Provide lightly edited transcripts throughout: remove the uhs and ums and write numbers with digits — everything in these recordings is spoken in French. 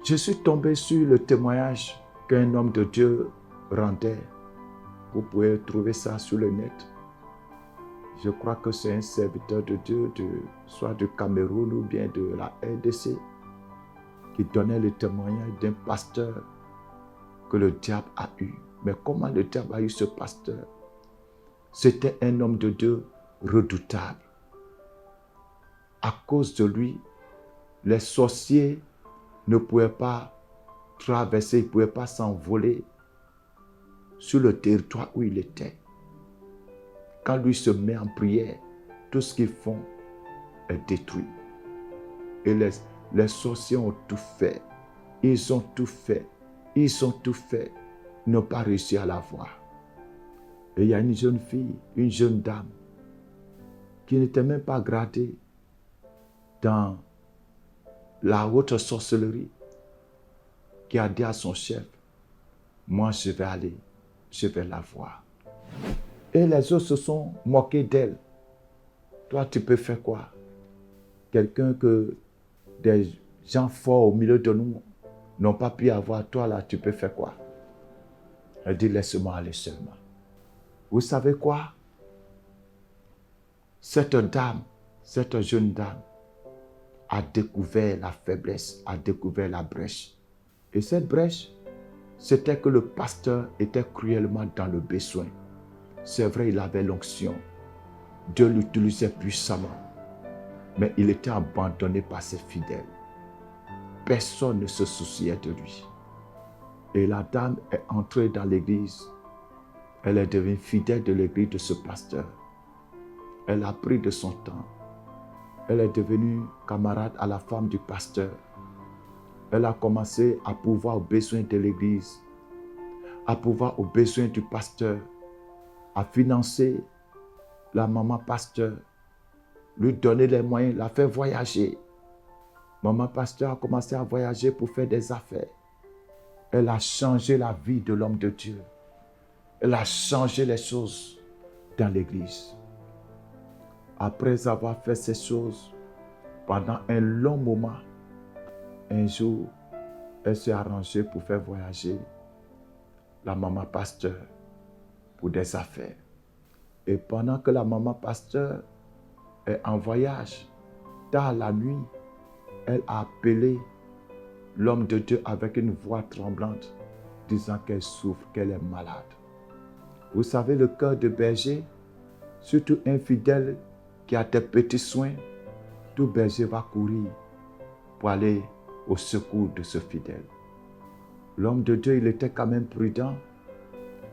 Je suis tombé sur le témoignage qu'un homme de Dieu rendait. Vous pouvez trouver ça sur le net. Je crois que c'est un serviteur de Dieu, soit du Cameroun ou bien de la RDC, qui donnait le témoignage d'un pasteur que le diable a eu. Mais comment le diable a eu ce pasteur? C'était un homme de Dieu redoutable. À cause de lui, les sorciers ne pouvaient pas traverser, ils ne pouvaient pas s'envoler sur le territoire où il était. Quand lui se met en prière, tout ce qu'ils font est détruit. Et les sorciers ont tout fait. Ils ont tout fait. Ils ont tout fait. Ils n'ont pas réussi à la voir. Et il y a une jeune fille, une jeune dame, qui n'était même pas gradée dans la haute sorcellerie, qui a dit à son chef, moi je vais aller, je vais la voir. Et les autres se sont moqués d'elle. Toi, tu peux faire quoi? Quelqu'un que des gens forts au milieu de nous n'ont pas pu avoir, toi là, tu peux faire quoi? Elle dit, laisse-moi aller seulement. Vous savez quoi? Cette dame, cette jeune dame, a découvert la faiblesse, a découvert la brèche. Et cette brèche, c'était que le pasteur était cruellement dans le besoin. C'est vrai, il avait l'onction. Dieu l'utilisait puissamment. Mais il était abandonné par ses fidèles. Personne ne se souciait de lui. Et la dame est entrée dans l'église. Elle est devenue fidèle de l'église de ce pasteur. Elle a pris de son temps. Elle est devenue camarade à la femme du pasteur. Elle a commencé à pouvoir aux besoins de l'église, à pouvoir aux besoins du pasteur, à financer la maman pasteur, lui donner les moyens, la faire voyager. Maman pasteur a commencé à voyager pour faire des affaires. Elle a changé la vie de l'homme de Dieu. Elle a changé les choses dans l'église. Après avoir fait ces choses, pendant un long moment, un jour, elle s'est arrangée pour faire voyager la maman pasteur pour des affaires. Et pendant que la maman pasteur est en voyage, tard la nuit, elle a appelé l'homme de Dieu avec une voix tremblante, disant qu'elle souffre, qu'elle est malade. Vous savez, le cœur de berger, surtout un fidèle qui a des petits soins, tout berger va courir pour aller au secours de ce fidèle. L'homme de Dieu, il était quand même prudent.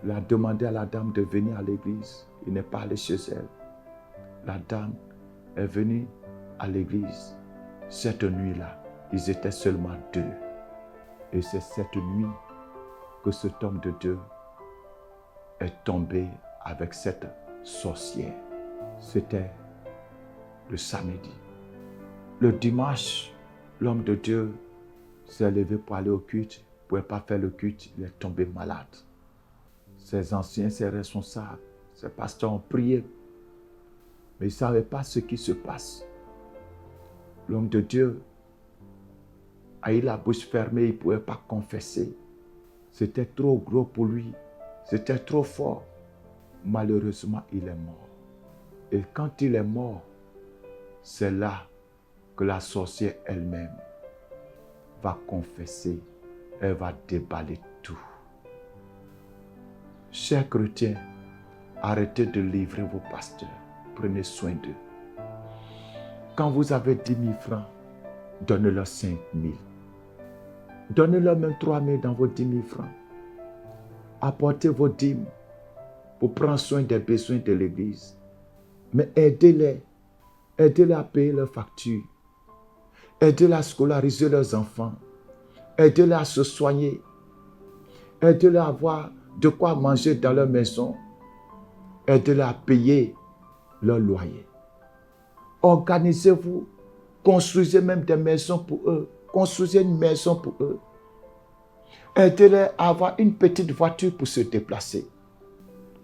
Il a demandé à la dame de venir à l'église. Il n'est pas allé chez elle. La dame est venue à l'église. Cette nuit-là, ils étaient seulement deux. Et c'est cette nuit que cet homme de Dieu est tombé avec cette sorcière. C'était le samedi. Le dimanche, l'homme de Dieu s'est levé pour aller au culte. Il ne pouvait pas faire le culte, il est tombé malade. Ses anciens, ses responsables, ses pasteurs ont prié, mais ils ne savaient pas ce qui se passe. L'homme de Dieu a eu la bouche fermée, il ne pouvait pas confesser. C'était trop gros pour lui, c'était trop fort. Malheureusement, il est mort. Et quand il est mort, c'est là que la sorcière elle-même va confesser, elle va déballer tout. Chers chrétiens, arrêtez de livrer vos pasteurs, prenez soin d'eux. Quand vous avez 10 000 francs, donnez-leur 5 000. Donnez-leur même 3 000 dans vos 10 000 francs. Apportez vos dîmes pour prendre soin des besoins de l'église. Mais aidez-les. Aidez-les à payer leurs factures. Aidez-les à scolariser leurs enfants. Aidez-les à se soigner. Aidez-les à avoir de quoi manger dans leur maison. Aidez-les à payer leur loyer. Organisez-vous. Construisez même des maisons pour eux. Construisez une maison pour eux. Aidez-les à avoir une petite voiture pour se déplacer.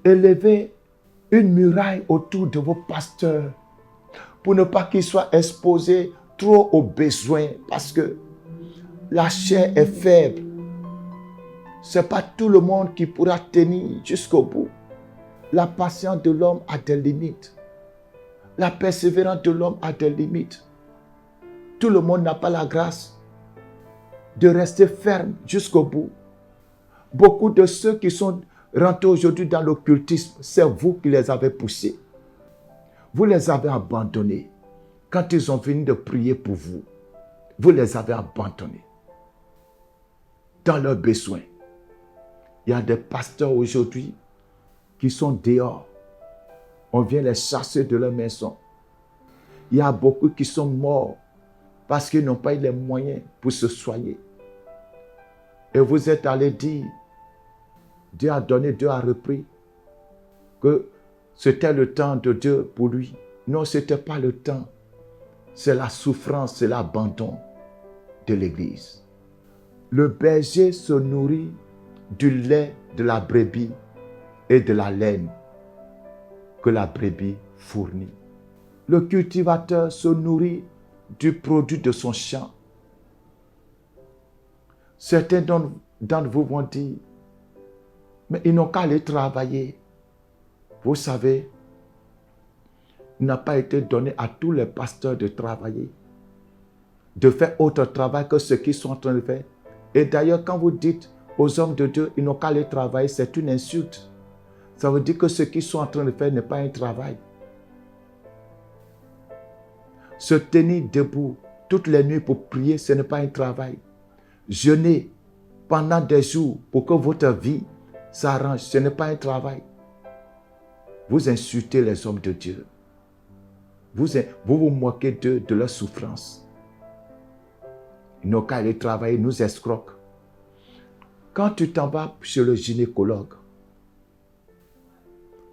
Élevez une muraille autour de vos pasteurs pour ne pas qu'ils soient exposés trop aux besoins. Parce que la chair est faible. Ce n'est pas tout le monde qui pourra tenir jusqu'au bout. La patience de l'homme a des limites. La persévérance de l'homme a des limites. Tout le monde n'a pas la grâce de rester ferme jusqu'au bout. Beaucoup de ceux qui sont rentrés aujourd'hui dans l'occultisme, c'est vous qui les avez poussés. Vous les avez abandonnés. Quand ils ont fini de prier pour vous, vous les avez abandonnés dans leurs besoins. Il y a des pasteurs aujourd'hui qui sont dehors. On vient les chasser de leur maison. Il y a beaucoup qui sont morts parce qu'ils n'ont pas eu les moyens pour se soigner. Et vous êtes allé dire, Dieu a donné, Dieu a repris, que c'était le temps de Dieu pour lui. Non, ce n'était pas le temps. C'est la souffrance, c'est l'abandon de l'Église. Le berger se nourrit du lait de la brebis et de la laine que la brebis fournit. Le cultivateur se nourrit du produit de son champ. Certains d'entre vous vont dire, mais ils n'ont qu'à aller travailler. Vous savez, il n'a pas été donné à tous les pasteurs de travailler, de faire autre travail que ce qu'ils sont en train de faire. Et d'ailleurs, quand vous dites aux hommes de Dieu, ils n'ont qu'à aller travailler, c'est une insulte. Ça veut dire que ce qu'ils sont en train de faire n'est pas un travail. Se tenir debout toutes les nuits pour prier, ce n'est pas un travail. Jeûner pendant des jours pour que votre vie s'arrange, ce n'est pas un travail. Vous insultez les hommes de Dieu. Vous vous moquez d'eux, de leur souffrance. Ils n'ont qu'à aller travailler, nous escroquent. Quand tu t'en vas chez le gynécologue,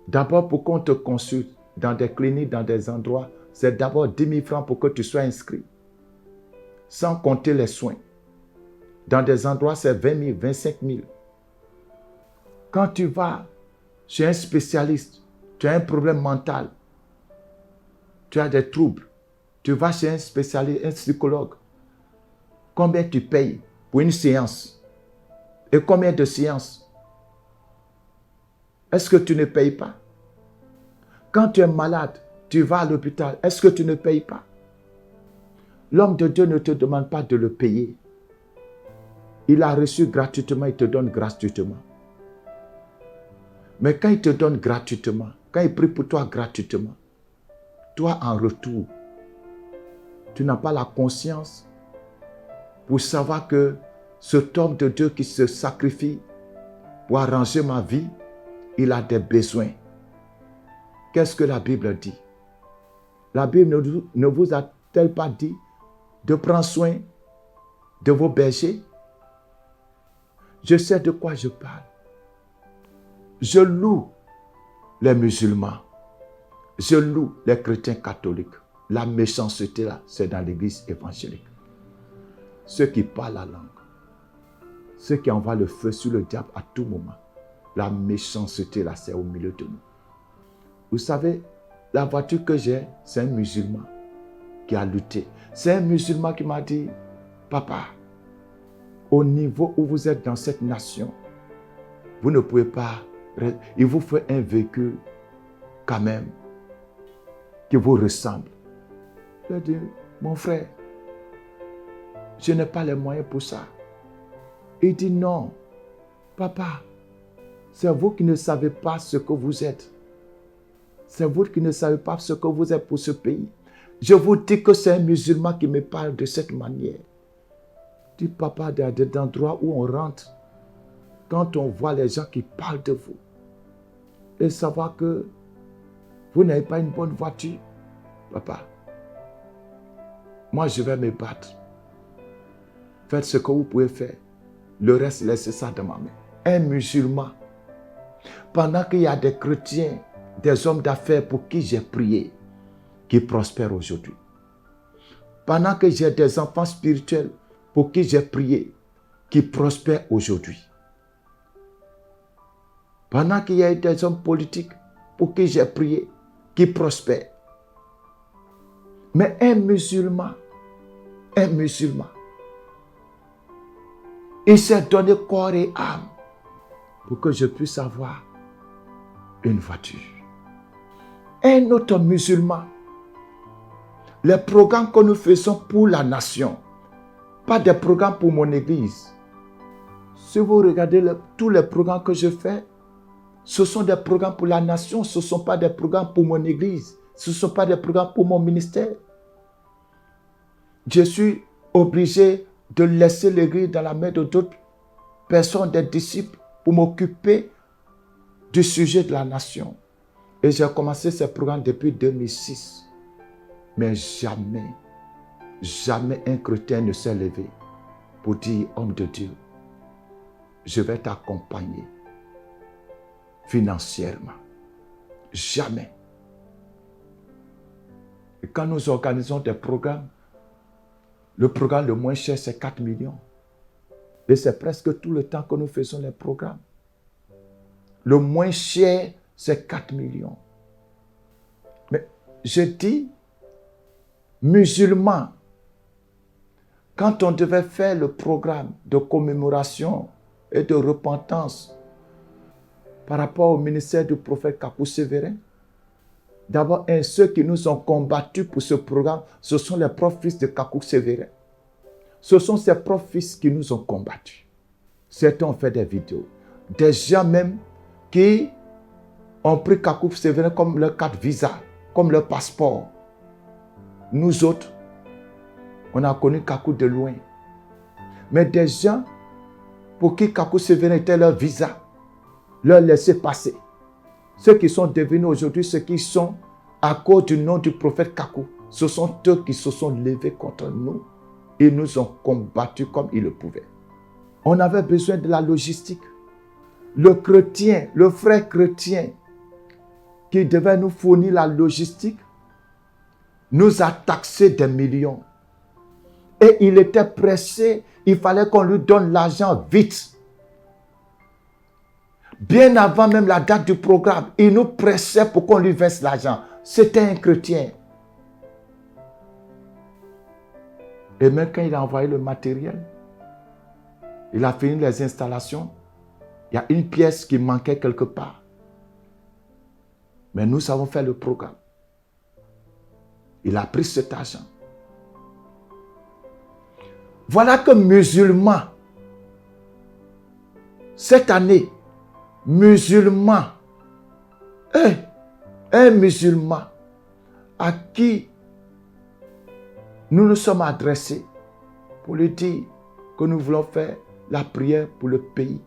d'abord pour qu'on te consulte dans des cliniques, dans des endroits, c'est d'abord 10 000 francs pour que tu sois inscrit. Sans compter les soins. Dans des endroits, c'est 20 000, 25 000. Quand tu vas chez un spécialiste, tu as un problème mental, tu as des troubles, tu vas chez un spécialiste, un psychologue. Combien tu payes pour une séance? Et combien de séances? Est-ce que tu ne payes pas? Quand tu es malade, tu vas à l'hôpital, est-ce que tu ne payes pas? L'homme de Dieu ne te demande pas de le payer. Il a reçu gratuitement, il te donne gratuitement. Mais quand il te donne gratuitement, quand il prie pour toi gratuitement, toi en retour, tu n'as pas la conscience pour savoir que cet homme de Dieu qui se sacrifie pour arranger ma vie, il a des besoins. Qu'est-ce que la Bible dit? La Bible ne vous a-t-elle pas dit de prendre soin de vos bergers? Je sais de quoi je parle. Je loue les musulmans. Je loue les chrétiens catholiques. La méchanceté là, c'est dans l'église évangélique. Ceux qui parlent la langue. Ceux qui envoient le feu sur le diable à tout moment. La méchanceté là, c'est au milieu de nous. Vous savez, la voiture que j'ai, c'est un musulman qui a lutté. C'est un musulman qui m'a dit, papa, au niveau où vous êtes dans cette nation, vous ne pouvez pas, il vous faut un véhicule quand même qui vous ressemble. Je dis, mon frère, je n'ai pas les moyens pour ça. Il dit non, papa, c'est vous qui ne savez pas ce que vous êtes. C'est vous qui ne savez pas ce que vous êtes pour ce pays. Je vous dis que c'est un musulman qui me parle de cette manière. Je dis, papa, il y a des endroits où on rentre, quand on voit les gens qui parlent de vous, et savoir que vous n'avez pas une bonne voiture, papa, moi je vais me battre. Faites ce que vous pouvez faire. Le reste, laissez ça dans ma main. Un musulman, pendant qu'il y a des chrétiens, des hommes d'affaires pour qui j'ai prié, qui prospèrent aujourd'hui. Pendant que j'ai des enfants spirituels pour qui j'ai prié, qui prospèrent aujourd'hui. Pendant qu'il y a des hommes politiques pour qui j'ai prié, qui prospèrent. Mais un musulman, Il s'est donné corps et âme pour que je puisse avoir une voiture. Un autre musulman, les programmes que nous faisons pour la nation, pas des programmes pour mon église. Si vous regardez tous les programmes que je fais, ce sont des programmes pour la nation, ce ne sont pas des programmes pour mon église, ce ne sont pas des programmes pour mon ministère. Je suis obligé de laisser l'église dans la main de d'autres personnes, des disciples, pour m'occuper du sujet de la nation. Et j'ai commencé ce programme depuis 2006. Mais jamais un chrétien ne s'est levé pour dire, homme de Dieu, je vais t'accompagner financièrement. Jamais. Et quand nous organisons des programmes, le programme le moins cher, c'est 4 millions. Et c'est presque tout le temps que nous faisons les programmes. Le moins cher, c'est 4 millions. Mais je dis, musulmans, quand on devait faire le programme de commémoration et de repentance par rapport au ministère du prophète Kakou Sévérin, d'abord, ceux qui nous ont combattus pour ce programme, ce sont les propres fils de Kakou Sévérin. Ce sont ces propres fils qui nous ont combattus. Certains ont fait des vidéos. Des gens même qui ont pris Kakou Sévérin comme leur carte visa, comme leur passeport. Nous autres, on a connu Kakou de loin. Mais des gens pour qui Kakou Sévérin était leur visa, leur laisser passer. Ceux qui sont devenus aujourd'hui ceux qui sont à cause du nom du prophète Kakou, ce sont eux qui se sont levés contre nous. Ils nous ont combattus comme ils le pouvaient. On avait besoin de la logistique. Le chrétien, le frère chrétien qui devait nous fournir la logistique, nous a taxé des millions. Et il était pressé, il fallait qu'on lui donne l'argent vite. Bien avant même la date du programme, il nous pressait pour qu'on lui verse l'argent. C'était un chrétien. Et même quand il a envoyé le matériel, il a fini les installations, il y a une pièce qui manquait quelque part. Mais nous avons fait le programme. Il a pris cet argent. Voilà que musulmans, cette année, musulmans, un musulman à qui nous nous sommes adressés pour lui dire que nous voulons faire la prière pour le pays.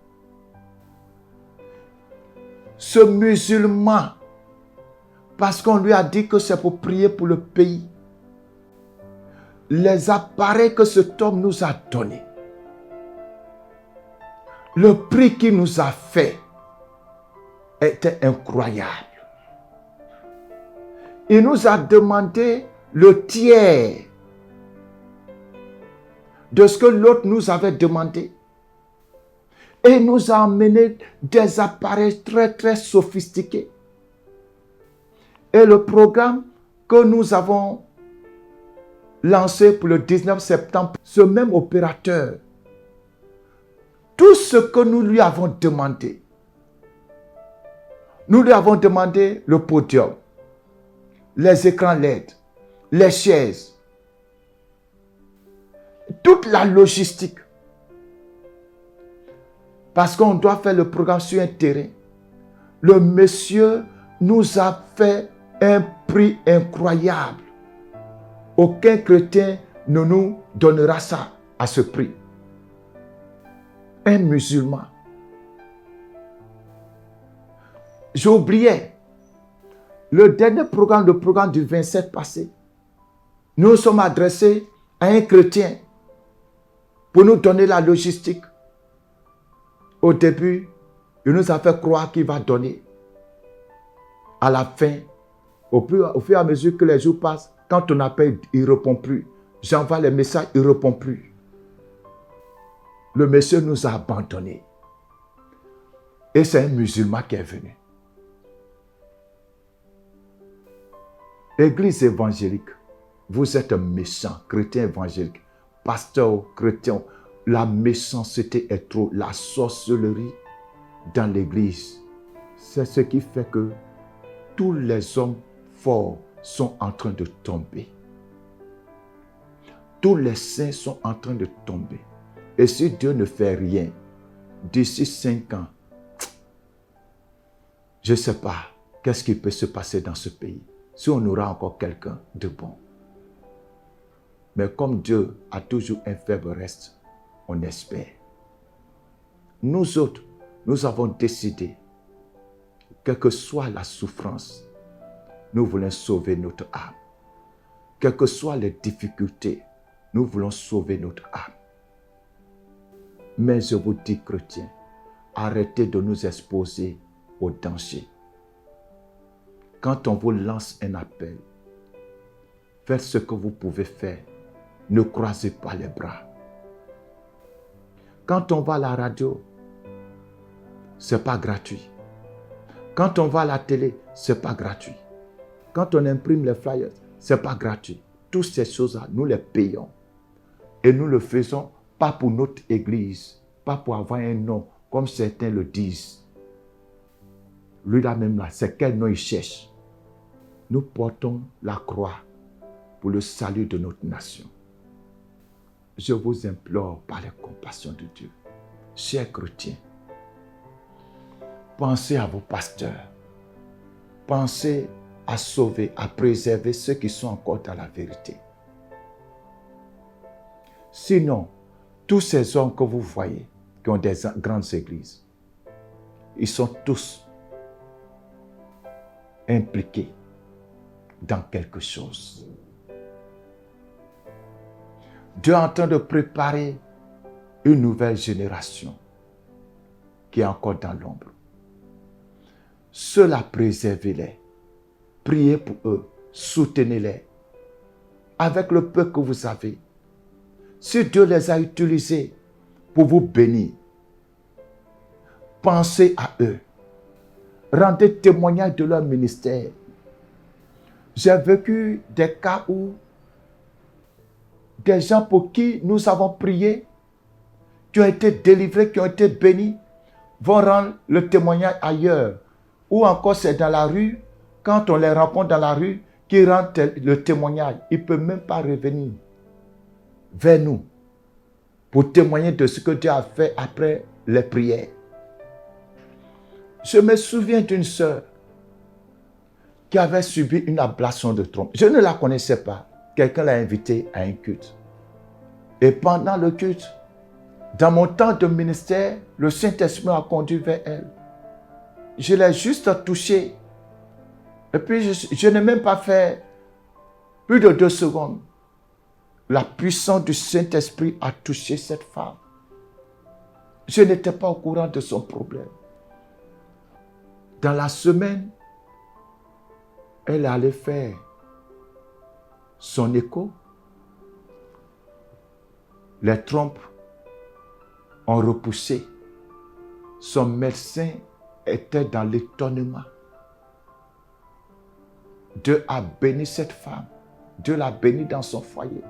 Ce musulman, parce qu'on lui a dit que c'est pour prier pour le pays, les appareils que cet homme nous a donnés, le prix qu'il nous a fait était incroyable. Il nous a demandé le tiers de ce que l'autre nous avait demandé. Et il nous a amené des appareils très très sophistiqués. Et le programme que nous avons lancé pour le 19 septembre, ce même opérateur, tout ce que nous lui avons demandé, nous lui avons demandé le podium, les écrans LED, les chaises, toute la logistique. Parce qu'on doit faire le programme sur un terrain. Le monsieur nous a fait un prix incroyable. Aucun chrétien ne nous donnera ça à ce prix. Un musulman. J'oubliais. Le dernier programme, le programme du 27 passé, nous sommes adressés à un chrétien pour nous donner la logistique. Au début, il nous a fait croire qu'il va donner. À la fin, au fur et à mesure que les jours passent, quand on appelle, il ne répond plus. J'envoie les messages, il ne répond plus. Le monsieur nous a abandonnés. Et c'est un musulman qui est venu. Église évangélique, vous êtes méchants, chrétiens évangéliques, pasteurs chrétiens, la méchanceté est trop, la sorcellerie dans l'église. C'est ce qui fait que tous les hommes forts sont en train de tomber. Tous les saints sont en train de tomber. Et si Dieu ne fait rien, d'ici 5 ans, je ne sais pas qu'est-ce qui peut se passer dans ce pays. Si on aura encore quelqu'un de bon. Mais comme Dieu a toujours un faible reste, on espère. Nous autres, nous avons décidé, quelle que soit la souffrance, nous voulons sauver notre âme. Quelles que soient les difficultés, nous voulons sauver notre âme. Mais je vous dis, chrétiens, arrêtez de nous exposer au danger. Quand on vous lance un appel, faites ce que vous pouvez faire. Ne croisez pas les bras. Quand on va à la radio, ce n'est pas gratuit. Quand on va à la télé, ce n'est pas gratuit. Quand on imprime les flyers, ce n'est pas gratuit. Toutes ces choses-là, nous les payons. Et nous le faisons pas pour notre église, pas pour avoir un nom, comme certains le disent. Lui-là même là, c'est quel nom il cherche. Nous portons la croix pour le salut de notre nation. Je vous implore par la compassion de Dieu, chers chrétiens, pensez à vos pasteurs. Pensez à sauver, à préserver ceux qui sont encore dans la vérité. Sinon, tous ces hommes que vous voyez, qui ont des grandes églises, ils sont tous impliqués dans quelque chose. Dieu est en train de préparer une nouvelle génération qui est encore dans l'ombre. Ceux-là, préservez-les. Priez pour eux. Soutenez-les. Avec le peu que vous avez. Si Dieu les a utilisés pour vous bénir, pensez à eux. Rendez témoignage de leur ministère. J'ai vécu des cas où des gens pour qui nous avons prié, qui ont été délivrés, qui ont été bénis, vont rendre le témoignage ailleurs. Ou encore c'est dans la rue, quand on les rencontre dans la rue, qui rendent le témoignage. Ils ne peuvent même pas revenir vers nous pour témoigner de ce que Dieu a fait après les prières. Je me souviens d'une sœur qui avait subi une ablation de trompe. Je ne la connaissais pas. Quelqu'un l'a invitée à un culte. Et pendant le culte, dans mon temps de ministère, le Saint-Esprit m'a conduit vers elle. Je l'ai juste touchée. Et puis, je n'ai même pas fait plus de 2 secondes. La puissance du Saint-Esprit a touché cette femme. Je n'étais pas au courant de son problème. Dans la semaine, elle allait faire son écho. Les trompes ont repoussé. Son médecin était dans l'étonnement. Dieu a béni cette femme. Dieu l'a bénie dans son foyer.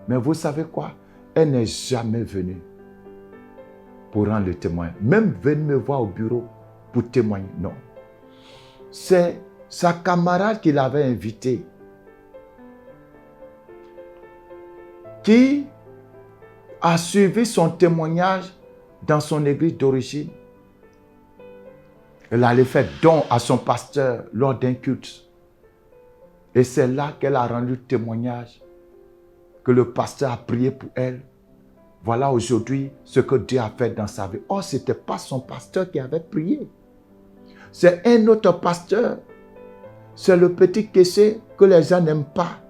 Mais vous savez quoi? Elle n'est jamais venue pour rendre le témoin. Même venir me voir au bureau pour témoigner. Non. C'est sa camarade qui l'avait invitée, qui a suivi son témoignage dans son église d'origine. Elle allait faire don à son pasteur lors d'un culte. Et c'est là qu'elle a rendu témoignage, que le pasteur a prié pour elle. Voilà aujourd'hui ce que Dieu a fait dans sa vie. Oh, ce n'était pas son pasteur qui avait prié. C'est un autre pasteur. C'est le petit Kessé que les gens n'aiment pas,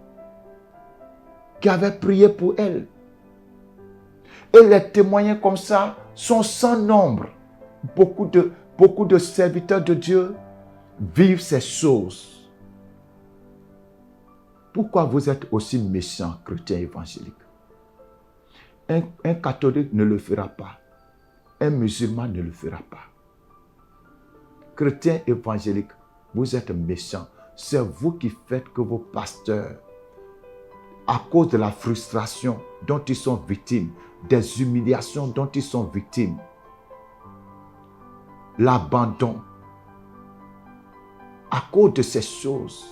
qui avait prié pour elle. Et les témoignages comme ça sont sans nombre. Beaucoup de serviteurs de Dieu vivent ces choses. Pourquoi vous êtes aussi méchant, chrétien évangélique? Un catholique ne le fera pas. Un musulman ne le fera pas. Chrétien évangélique, vous êtes méchant. C'est vous qui faites que vos pasteurs à cause de la frustration dont ils sont victimes, des humiliations dont ils sont victimes, l'abandon, à cause de ces choses,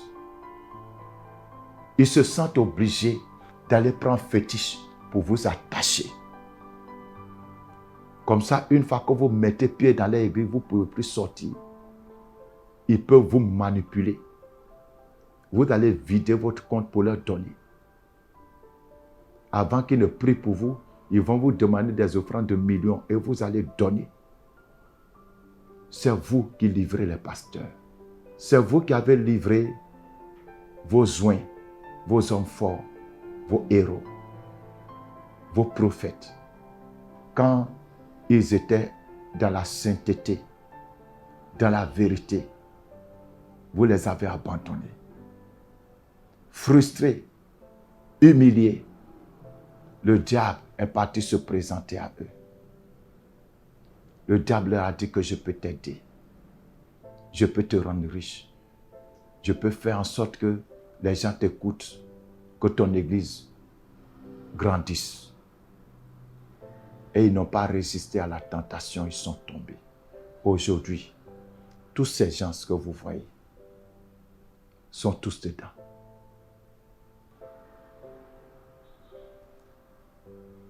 ils se sentent obligés d'aller prendre fétiche pour vous attacher. Comme ça, une fois que vous mettez pied dans l'église, vous ne pouvez plus sortir. Ils peuvent vous manipuler. Vous allez vider votre compte pour leur donner. Avant qu'ils ne prient pour vous, ils vont vous demander des offrandes de millions et vous allez donner. C'est vous qui livrez les pasteurs. C'est vous qui avez livré vos joints, vos hommes forts, vos héros, vos prophètes. Quand ils étaient dans la sainteté, dans la vérité, vous les avez abandonnés. Frustrés, humiliés, le diable est parti se présenter à eux. Le diable leur a dit que je peux t'aider. Je peux te rendre riche. Je peux faire en sorte que les gens t'écoutent, que ton église grandisse. Et ils n'ont pas résisté à la tentation, ils sont tombés. Aujourd'hui, tous ces gens que vous voyez sont tous dedans.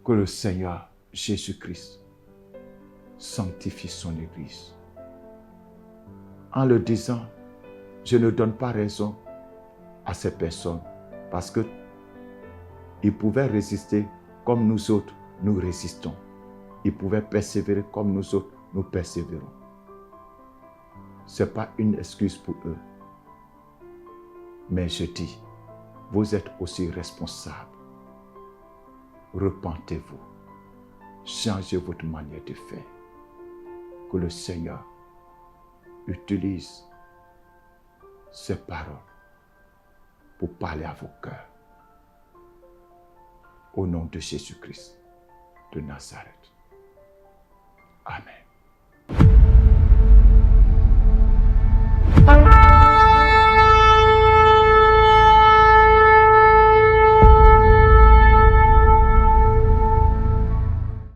Que le Seigneur Jésus-Christ sanctifie son Église. En le disant, je ne donne pas raison à ces personnes parce qu'ils pouvaient résister comme nous autres, nous résistons. Ils pouvaient persévérer comme nous autres, nous persévérons. Ce n'est pas une excuse pour eux. Mais je dis, vous êtes aussi responsables. Repentez-vous. Changez votre manière de faire. Que le Seigneur utilise ces paroles pour parler à vos cœurs. Au nom de Jésus-Christ de Nazareth. Amen.